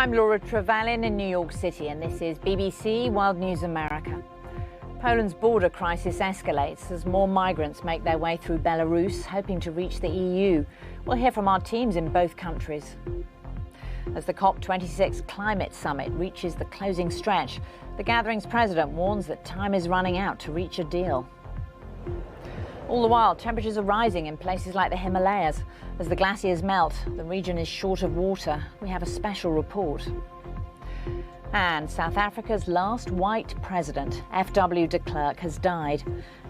I'm Laura Trevelyan in New York City, and this is BBC World News America. Poland's border crisis escalates as more migrants make their way through Belarus, hoping to reach the EU. We'll hear from our teams in both countries. As the COP26 climate summit reaches the closing stretch, the gathering's president warns that time is running out to reach a deal. All the while, temperatures are rising in places like the Himalayas. As the glaciers melt, the region is short of water. We have a special report. And South Africa's last white president, F.W. de Klerk, has died.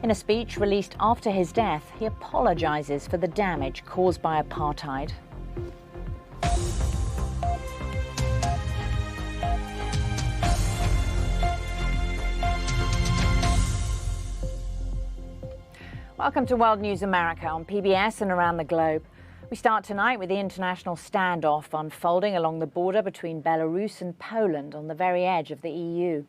In a speech released after his death, he apologises for the damage caused by apartheid. Welcome to World News America on PBS and around the globe. We start tonight with the international standoff unfolding along the border between Belarus and Poland on the very edge of the EU.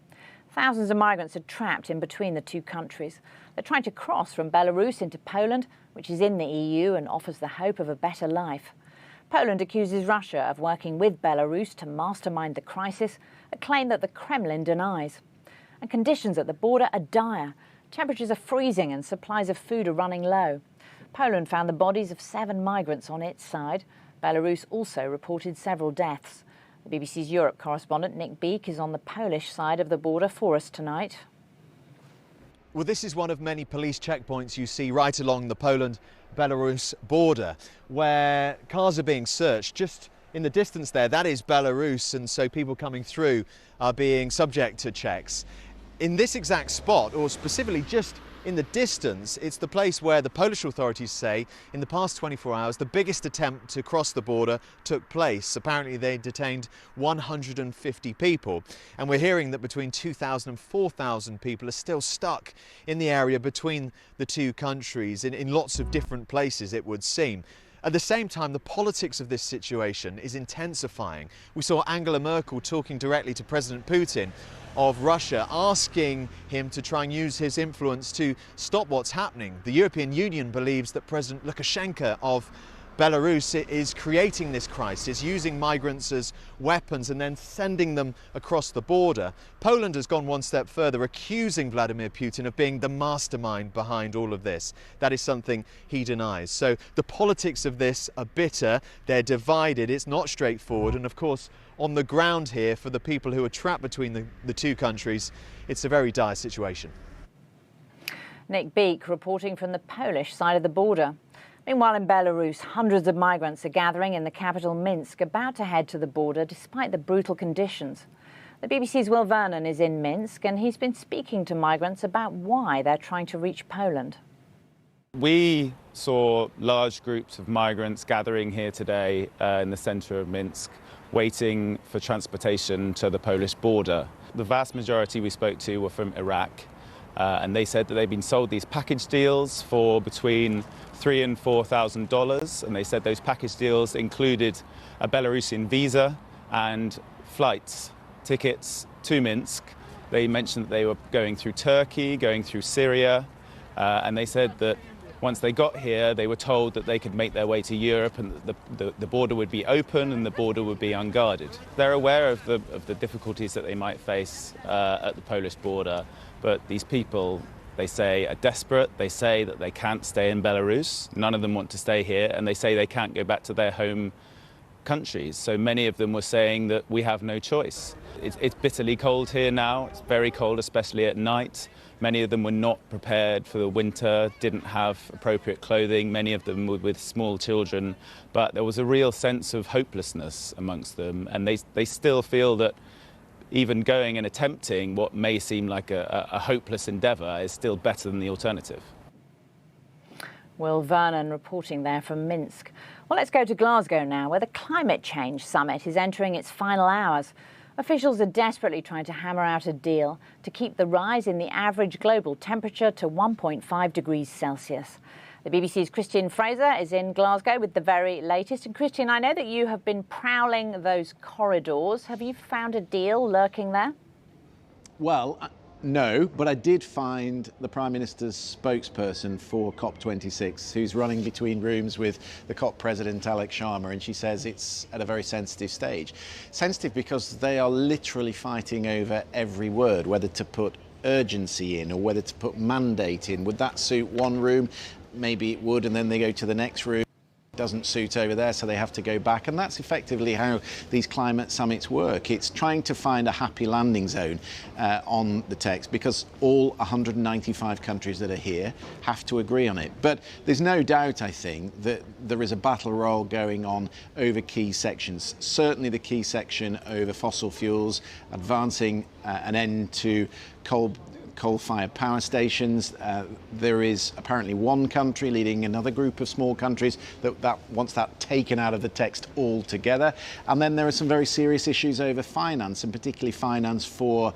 Thousands of migrants are trapped in between the two countries. They're trying to cross from Belarus into Poland, which is in the EU and offers the hope of a better life. Poland accuses Russia of working with Belarus to mastermind the crisis, a claim that the Kremlin denies. And conditions at the border are dire. Temperatures are freezing and supplies of food are running low. Poland found the bodies of 7 migrants on its side. Belarus also reported several deaths. The BBC's Europe correspondent Nick Beek is on the Polish side of the border for us tonight. Well, this is one of many police checkpoints you see right along the Poland-Belarus border, where cars are being searched. Just in the distance there, that is Belarus, and so people coming through are being subject to checks. In this exact spot, or specifically just in the distance, it's the place where the Polish authorities say in the past 24 hours the biggest attempt to cross the border took place. Apparently they detained 150 people, and we're hearing that between 2,000 and 4,000 people are still stuck in the area between the two countries in lots of different places, it would seem. At the same time, the politics of this situation is intensifying. We saw Angela Merkel talking directly to President Putin of Russia, asking him to try and use his influence to stop what's happening. The European Union believes that President Lukashenko of Belarus is creating this crisis, using migrants as weapons and then sending them across the border. Poland has gone one step further, accusing Vladimir Putin of being the mastermind behind all of this. That is something he denies. So the politics of this are bitter, they're divided, it's not straightforward, and of course on the ground here for the people who are trapped between the two countries, it's a very dire situation. Nick Beek reporting from the Polish side of the border. Meanwhile, in Belarus, hundreds of migrants are gathering in the capital Minsk, about to head to the border despite the brutal conditions. The BBC's Will Vernon is in Minsk, and he's been speaking to migrants about why they're trying to reach Poland. We saw large groups of migrants gathering here today in the centre of Minsk, waiting for transportation to the Polish border. The vast majority we spoke to were from Iraq, and they said that they'd been sold these package deals for between $3,000 and $4,000, and they said those package deals included a Belarusian visa and flights, tickets to Minsk. They mentioned that they were going through Turkey, going through Syria, and they said that once they got here, they were told that they could make their way to Europe and that the border would be open and the border would be unguarded. They're aware of the difficulties that they might face at the Polish border, but these people, they say, are desperate. They say that they can't stay in Belarus. None of them want to stay here, and they say they can't go back to their home countries. So many of them were saying that we have no choice. It's bitterly cold here now. It's very cold, especially at night. Many of them were not prepared for the winter, didn't have appropriate clothing. Many of them were with small children, but there was a real sense of hopelessness amongst them, and they still feel that even going and attempting what may seem like a hopeless endeavour is still better than the alternative. Will Vernon reporting there from Minsk. Well, let's go to Glasgow now, where the climate change summit is entering its final hours. Officials are desperately trying to hammer out a deal to keep the rise in the average global temperature to 1.5 degrees Celsius. The BBC's Christian Fraser is in Glasgow with the very latest. And Christian, I know that you have been prowling those corridors. Have you found a deal lurking there? Well, No, but I did find the Prime Minister's spokesperson for COP26, who's running between rooms with the COP President, Alex Sharma, and she says it's at a very sensitive stage. Sensitive because they are literally fighting over every word, whether to put urgency in or whether to put mandate in. Would that suit one room? Maybe it would, and then they go to the next room. Doesn't suit over there, so they have to go back, and that's effectively how these climate summits work. It's trying to find a happy landing zone on the text, because all 195 countries that are here have to agree on it. But there's no doubt, I think, that there is a battle royal going on over key sections. Certainly the key section over fossil fuels, advancing an end to coal-fired power stations. There is apparently one country leading another group of small countries that wants that taken out of the text altogether. And then there are some very serious issues over finance, and particularly finance for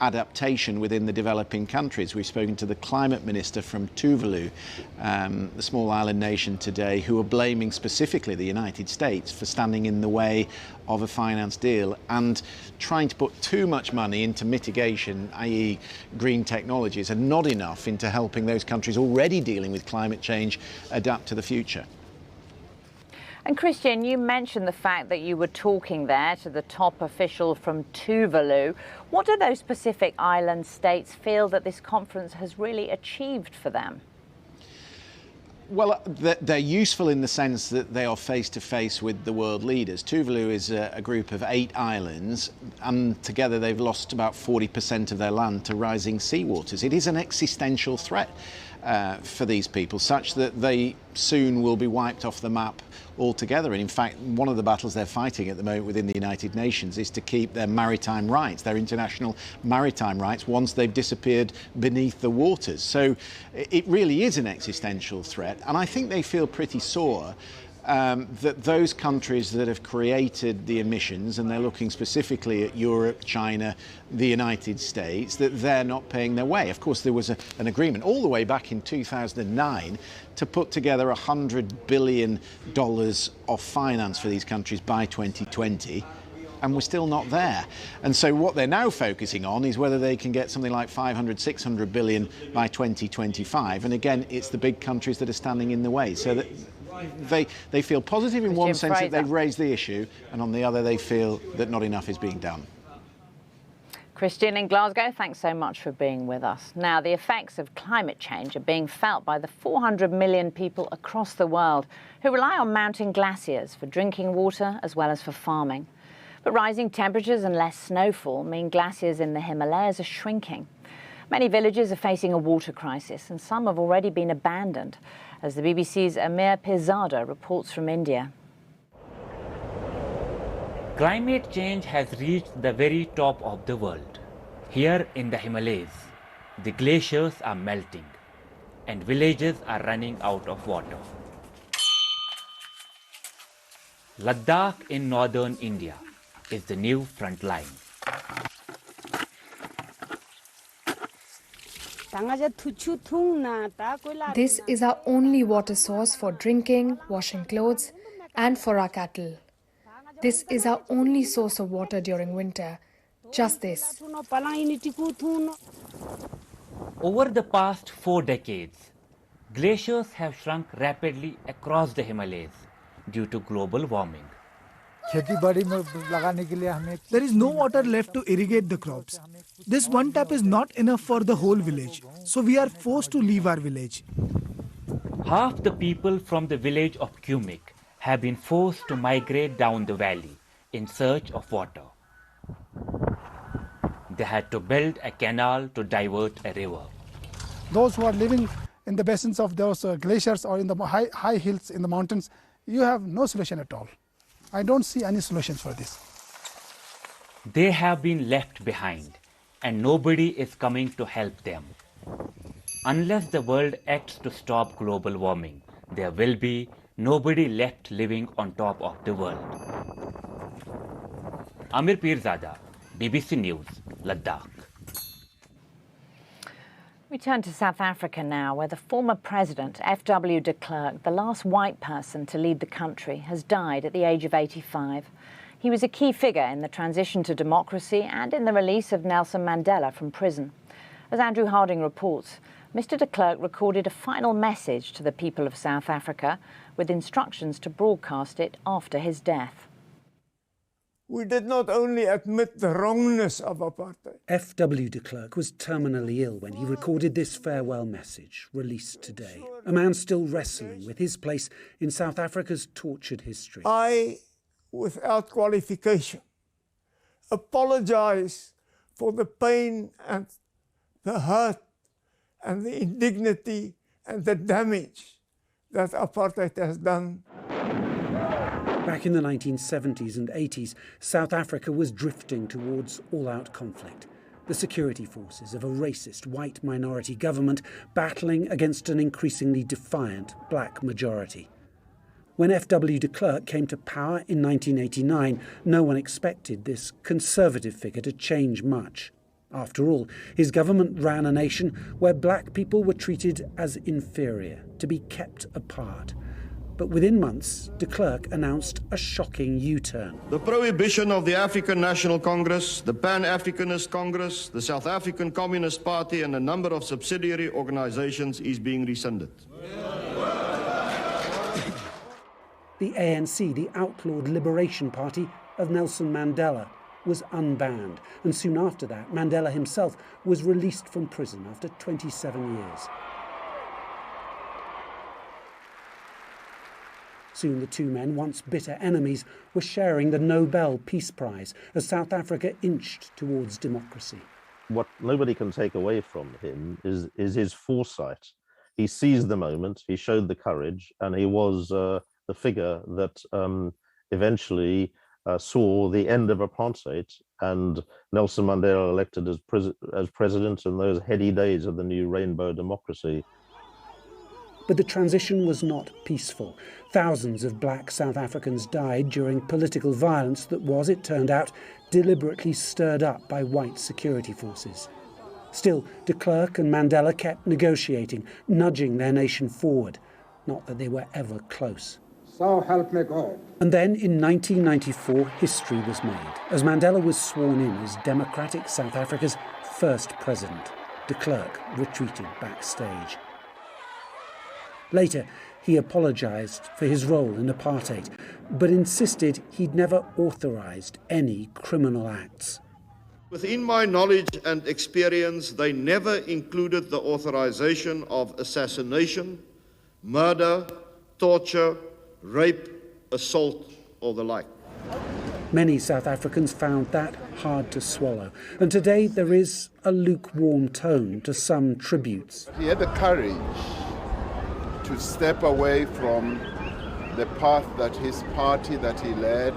adaptation within the developing countries. We've spoken to the climate minister from Tuvalu, the small island nation today, who are blaming specifically the United States for standing in the way of a finance deal and trying to put too much money into mitigation, i.e. green technologies, and not enough into helping those countries already dealing with climate change adapt to the future. And Christian, you mentioned the fact that you were talking there to the top official from Tuvalu. What do those Pacific Island states feel that this conference has really achieved for them? Well, they're useful in the sense that they are face-to-face with the world leaders. Tuvalu is a group of 8 islands, and together they've lost about 40% of their land to rising seawaters. It is an existential threat for these people, such that they soon will be wiped off the map altogether. And in fact, one of the battles they're fighting at the moment within the United Nations is to keep their maritime rights, their international maritime rights, once they've disappeared beneath the waters. So it really is an existential threat, and I think they feel pretty sore that those countries that have created the emissions, and they're looking specifically at Europe, China, the United States, that they're not paying their way. Of course, there was an agreement all the way back in 2009 to put together $100 billion of finance for these countries by 2020. And we're still not there. And so what they're now focusing on is whether they can get something like 500, 600 billion by 2025. And again, it's the big countries that are standing in the way. So that they feel positive in one sense that they've raised the issue, and on the other they feel that not enough is being done. Christian in Glasgow, thanks so much for being with us. Now, the effects of climate change are being felt by the 400 million people across the world who rely on mountain glaciers for drinking water as well as for farming. But rising temperatures and less snowfall mean glaciers in the Himalayas are shrinking. Many villages are facing a water crisis, and some have already been abandoned, as the BBC's Amir Pirzada reports from India. Climate change has reached the very top of the world. Here in the Himalayas, the glaciers are melting and villages are running out of water. Ladakh in northern India is the new front line. This is our only water source for drinking, washing clothes, and for our cattle. This is our only source of water during winter. Just this. Over the past 4 decades, glaciers have shrunk rapidly across the Himalayas due to global warming. There is no water left to irrigate the crops. This one tap is not enough for the whole village, so we are forced to leave our village. Half the people from the village of Kumik have been forced to migrate down the valley in search of water. They had to build a canal to divert a river. Those who are living in the basins of those glaciers or in the high hills in the mountains, you have no solution at all. I don't see any solutions for this. They have been left behind, and nobody is coming to help them. Unless the world acts to stop global warming, there will be nobody left living on top of the world. Amir Pirzada, BBC News, Ladakh. We turn to South Africa now, where the former president, F.W. de Klerk, the last white person to lead the country, has died at the age of 85. He was a key figure in the transition to democracy and in the release of Nelson Mandela from prison. As Andrew Harding reports, Mr de Klerk recorded a final message to the people of South Africa with instructions to broadcast it after his death. We did not only admit the wrongness of apartheid. F.W. de Klerk was terminally ill when he recorded this farewell message, released today. A man still wrestling with his place in South Africa's tortured history. I, without qualification, apologize for the pain and the hurt and the indignity and the damage that apartheid has done. Back in the 1970s and 80s, South Africa was drifting towards all-out conflict. The security forces of a racist white minority government battling against an increasingly defiant black majority. When F.W. de Klerk came to power in 1989, no one expected this conservative figure to change much. After all, his government ran a nation where black people were treated as inferior, to be kept apart. But within months, de Klerk announced a shocking U-turn. The prohibition of the African National Congress, the Pan-Africanist Congress, the South African Communist Party and a number of subsidiary organizations is being rescinded. The ANC, the outlawed liberation party of Nelson Mandela, was unbanned. And soon after that, Mandela himself was released from prison after 27 years. Soon the two men, once bitter enemies, were sharing the Nobel Peace Prize as South Africa inched towards democracy. What nobody can take away from him is his foresight. He seized the moment, he showed the courage, and he was the figure that eventually saw the end of apartheid and Nelson Mandela elected as president in those heady days of the new rainbow democracy. But the transition was not peaceful. Thousands of black South Africans died during political violence that was, it turned out, deliberately stirred up by white security forces. Still, de Klerk and Mandela kept negotiating, nudging their nation forward. Not that they were ever close. So help me God. And then in 1994, history was made, as Mandela was sworn in as democratic South Africa's first president. De Klerk retreated backstage. Later, he apologised for his role in apartheid, but insisted he'd never authorised any criminal acts. Within my knowledge and experience, they never included the authorization of assassination, murder, torture, rape, assault, or the like. Many South Africans found that hard to swallow, and today there is a lukewarm tone to some tributes. He had the courage to step away from the path that his party that he led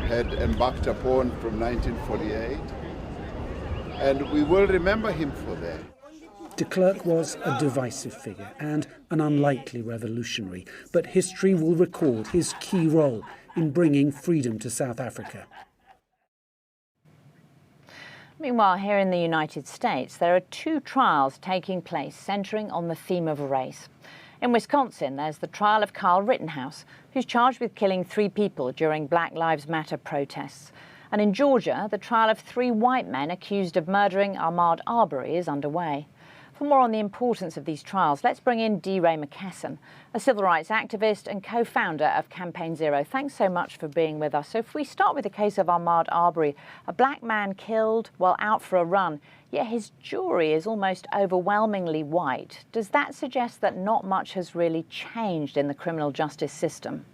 had embarked upon from 1948, and we will remember him for that. De Klerk was a divisive figure and an unlikely revolutionary, but history will record his key role in bringing freedom to South Africa. Meanwhile, here in the United States, there are two trials taking place centering on the theme of race. In Wisconsin, there's the trial of Kyle Rittenhouse, who's charged with killing 3 people during Black Lives Matter protests. And in Georgia, the trial of 3 white men accused of murdering Ahmaud Arbery is underway. For more on the importance of these trials, let's bring in D. Ray McKesson, a civil rights activist and co-founder of Campaign Zero. Thanks so much for being with us. So if we start with the case of Ahmaud Arbery, a black man killed while out for a run, yet his jury is almost overwhelmingly white. Does that suggest that not much has really changed in the criminal justice system?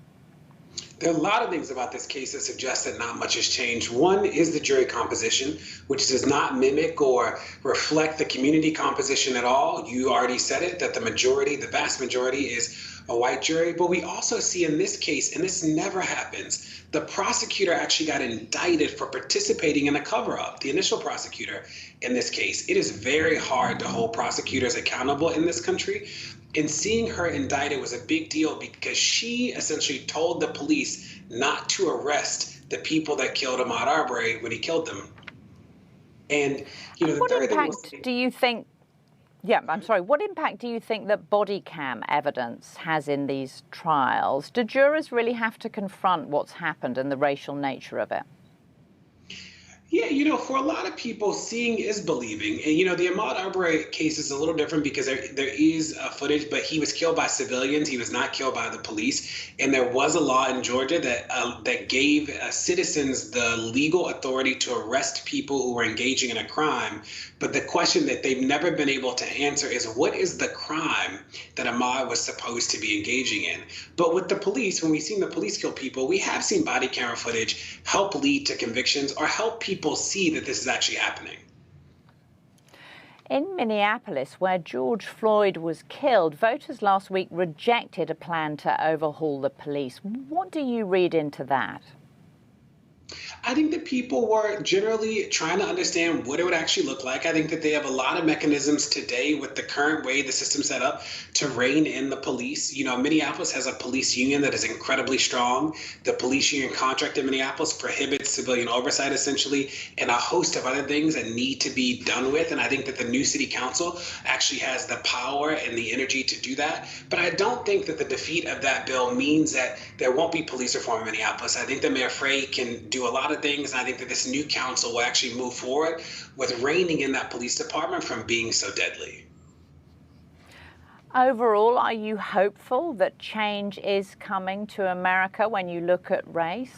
There are a lot of things about this case that suggest that not much has changed. One is the jury composition, which does not mimic or reflect the community composition at all. You already said it, that the vast majority is a white jury. But we also see in this case, and this never happens, the prosecutor actually got indicted for participating in a cover-up, the initial prosecutor in this case. It is very hard to hold prosecutors accountable in this country. And seeing her indicted was a big deal because she essentially told the police not to arrest the people that killed Ahmaud Arbery when he killed them. And what impact do you think? What impact do you think that body cam evidence has in these trials? Do jurors really have to confront what's happened and the racial nature of it? Yeah, for a lot of people, seeing is believing. And, the Ahmaud Arbery case is a little different because there is footage, but he was killed by civilians. He was not killed by the police. And there was a law in Georgia that gave citizens the legal authority to arrest people who were engaging in a crime. But the question that they've never been able to answer is, what is the crime that Ahmaud was supposed to be engaging in? But with the police, when we've seen the police kill people, we have seen body camera footage help lead to convictions or help people see that this is actually happening. In Minneapolis, where George Floyd was killed, voters last week rejected a plan to overhaul the police. What do you read into that? I think that people were generally trying to understand what it would actually look like. I think that they have a lot of mechanisms today with the current way the system's set up to rein in the police. Minneapolis has a police union that is incredibly strong. The police union contract in Minneapolis prohibits civilian oversight, essentially, and a host of other things that need to be done with. And I think that the new city council actually has the power and the energy to do that. But I don't think that the defeat of that bill means that there won't be police reform in Minneapolis. I think that Mayor Frey can do a lot of things, and I think that this new council will actually move forward with reining in that police department from being so deadly. Overall, are you hopeful that change is coming to America when you look at race?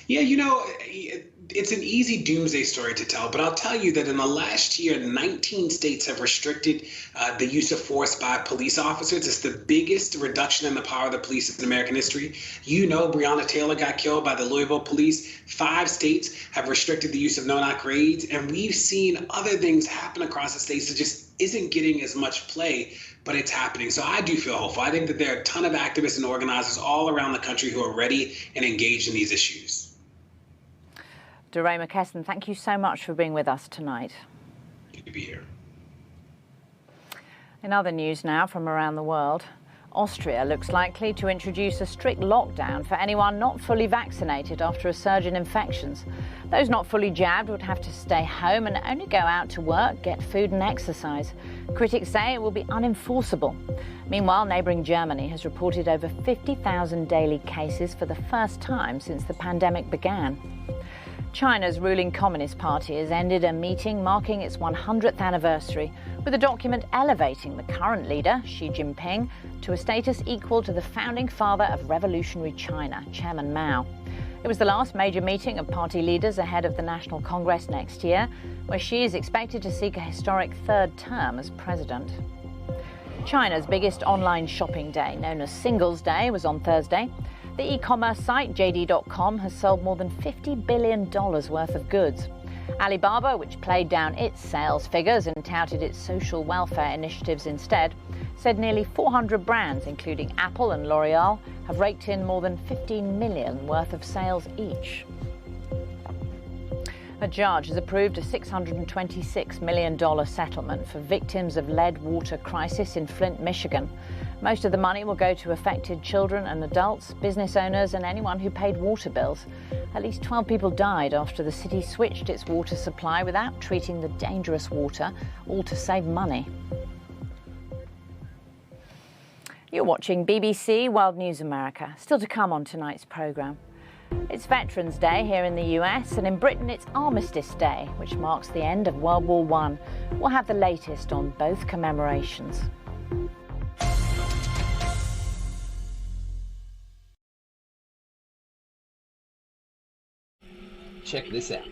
Yeah, it's an easy doomsday story to tell, but I'll tell you that in the last year, 19 states have restricted the use of force by police officers. It's the biggest reduction in the power of the police in American history. Breonna Taylor got killed by the Louisville police. 5 states have restricted the use of no-knock raids, and we've seen other things happen across the states that just isn't getting as much play, but it's happening. So I do feel hopeful. I think that there are a ton of activists and organizers all around the country who are ready and engaged in these issues. DeRay McKesson, thank you so much for being with us tonight. Good to be here. In other news now from around the world, Austria looks likely to introduce a strict lockdown for anyone not fully vaccinated after a surge in infections. Those not fully jabbed would have to stay home and only go out to work, get food and exercise. Critics say it will be unenforceable. Meanwhile, neighbouring Germany has reported over 50,000 daily cases for the first time since the pandemic began. China's ruling Communist Party has ended a meeting marking its 100th anniversary with a document elevating the current leader, Xi Jinping, to a status equal to the founding father of revolutionary China, Chairman Mao. It was the last major meeting of party leaders ahead of the National Congress next year, where Xi is expected to seek a historic third term as president. China's biggest online shopping day, known as Singles' Day, was on Thursday. The e-commerce site JD.com has sold more than $50 billion worth of goods. Alibaba, which played down its sales figures and touted its social welfare initiatives instead, said nearly 400 brands, including Apple and L'Oreal, have raked in more than $15 million worth of sales each. A judge has approved a $626 million settlement for victims of lead water crisis in Flint, Michigan. Most of the money will go to affected children and adults, business owners and anyone who paid water bills. At least 12 people died after the city switched its water supply without treating the dangerous water, all to save money. You're watching BBC World News America. Still to come on tonight's programme. It's Veterans Day here in the US, and in Britain it's Armistice Day, which marks the end of World War I. We'll have the latest on both commemorations. Check this out.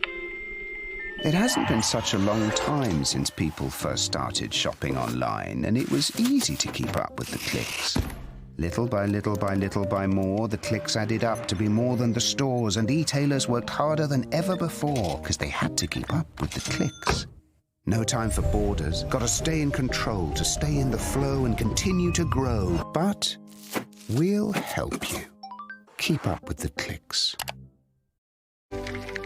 It hasn't been such a long time since people first started shopping online, and it was easy to keep up with the clicks. Little by little by little by more, the clicks added up to be more than the stores, and e-tailers worked harder than ever before because they had to keep up with the clicks. No time for borders, got to stay in control, to stay in the flow and continue to grow. But we'll help you keep up with the clicks.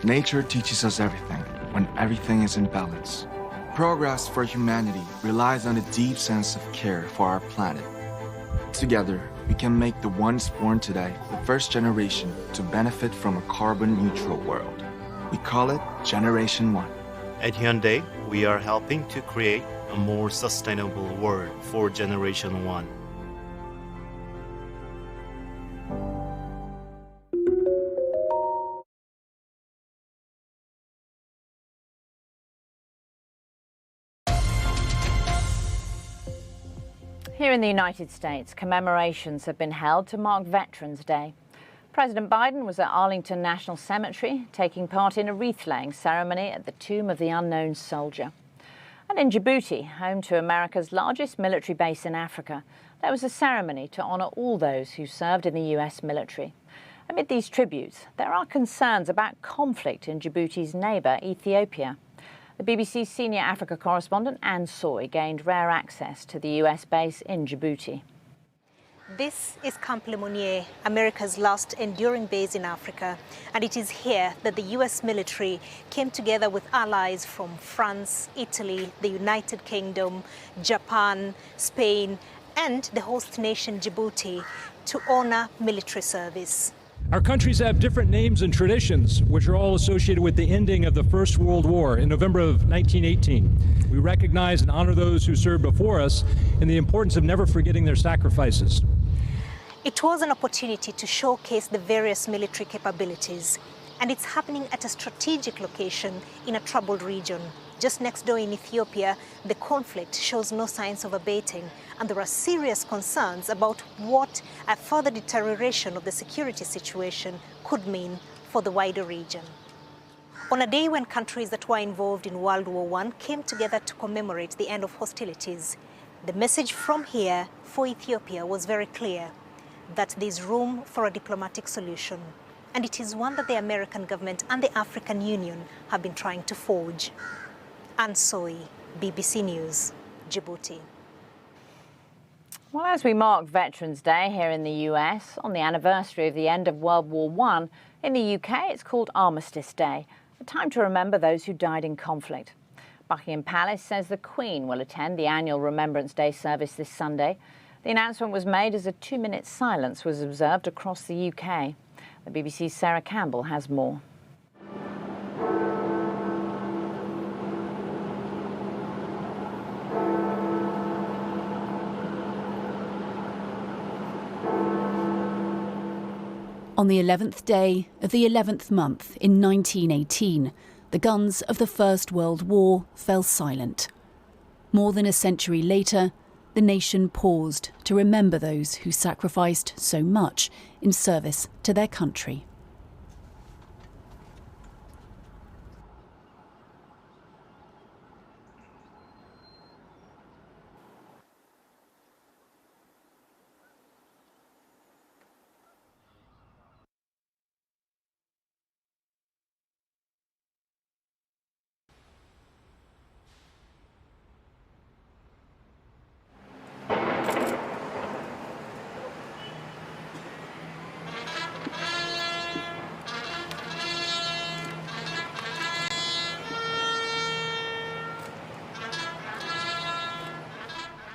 Nature teaches us everything when everything is in balance. Progress for humanity relies on a deep sense of care for our planet. Together, we can make the ones born today the first generation to benefit from a carbon-neutral world. We call it Generation One. At Hyundai, we are helping to create a more sustainable world for Generation One. Here in the United States, commemorations have been held to mark Veterans Day. President Biden was at Arlington National Cemetery, taking part in a wreath-laying ceremony at the Tomb of the Unknown Soldier. And in Djibouti, home to America's largest military base in Africa, there was a ceremony to honour all those who served in the US military. Amid these tributes, there are concerns about conflict in Djibouti's neighbour, Ethiopia. The BBC's senior Africa correspondent, Anne Soy, gained rare access to the US base in Djibouti. This is Camp Lemonnier, America's last enduring base in Africa, and it is here that the US military came together with allies from France, Italy, the United Kingdom, Japan, Spain, and the host nation Djibouti to honor military service. Our countries have different names and traditions, which are all associated with the ending of the First World War in November of 1918. We recognize and honor those who served before us and the importance of never forgetting their sacrifices. It was an opportunity to showcase the various military capabilities, and it's happening at a strategic location in a troubled region. Just next door in Ethiopia, the conflict shows no signs of abating, and there are serious concerns about what a further deterioration of the security situation could mean for the wider region. On a day when countries that were involved in World War I came together to commemorate the end of hostilities, the message from here for Ethiopia was very clear, that there's room for a diplomatic solution, and it is one that the American government and the African Union have been trying to forge. Anne Soy, BBC News, Djibouti. Well, as we mark Veterans Day here in the US, on the anniversary of the end of World War I, in the UK it's called Armistice Day, a time to remember those who died in conflict. Buckingham Palace says the Queen will attend the annual Remembrance Day service this Sunday. The announcement was made as a 2-minute silence was observed across the UK. The BBC's Sarah Campbell has more. On the 11th day of the 11th month in 1918, the guns of the First World War fell silent. More than a century later, the nation paused to remember those who sacrificed so much in service to their country.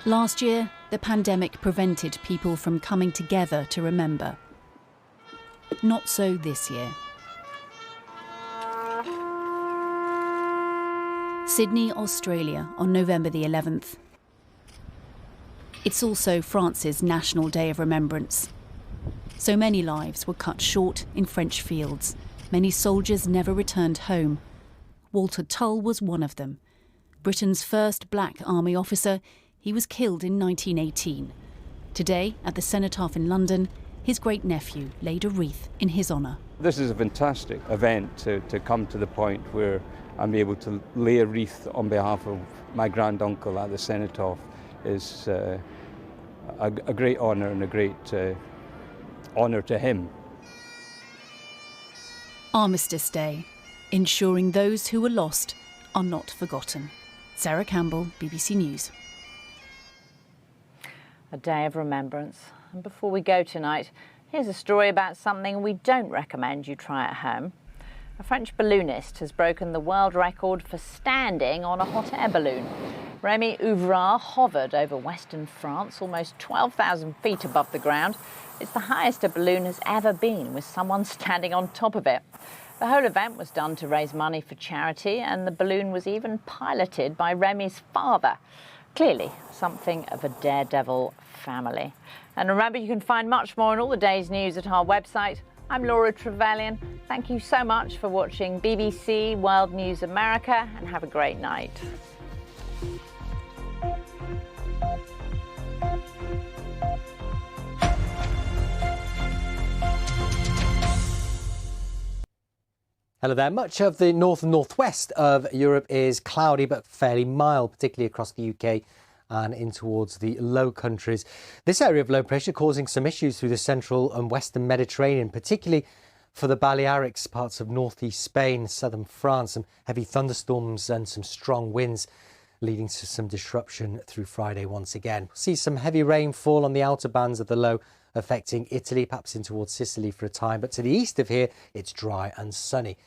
Last year, the pandemic prevented people from coming together to remember. Not so this year. Sydney, Australia, on November the 11th. It's also France's National Day of Remembrance. So many lives were cut short in French fields. Many soldiers never returned home. Walter Tull was one of them. Britain's first black army officer, he was killed in 1918. Today, at the Cenotaph in London, his great-nephew laid a wreath in his honour. This is a fantastic event to come to the point where I'm able to lay a wreath on behalf of my granduncle at the Cenotaph. Is a great honour and a great honour to him. Armistice Day, ensuring those who were lost are not forgotten. Sarah Campbell, BBC News. A day of remembrance. And before we go tonight, here's a story about something we don't recommend you try at home. A French balloonist has broken the world record for standing on a hot air balloon. Rémi Ouvrard hovered over western France, almost 12,000 feet above the ground. It's the highest a balloon has ever been, with someone standing on top of it. The whole event was done to raise money for charity, and the balloon was even piloted by Rémi's father. Clearly, something of a daredevil family. And remember, you can find much more on all the day's news at our website. I'm Laura Trevelyan. Thank you so much for watching BBC World News America, and have a great night. Hello there. Much of the north and northwest of Europe is cloudy but fairly mild, particularly across the UK and in towards the Low Countries. This area of low pressure causing some issues through the central and western Mediterranean, particularly for the Balearics, parts of northeast Spain, southern France. Some heavy thunderstorms and some strong winds leading to some disruption through Friday once again. We'll see some heavy rainfall on the outer bands of the low, affecting Italy, perhaps in towards Sicily for a time. But to the east of here, it's dry and sunny.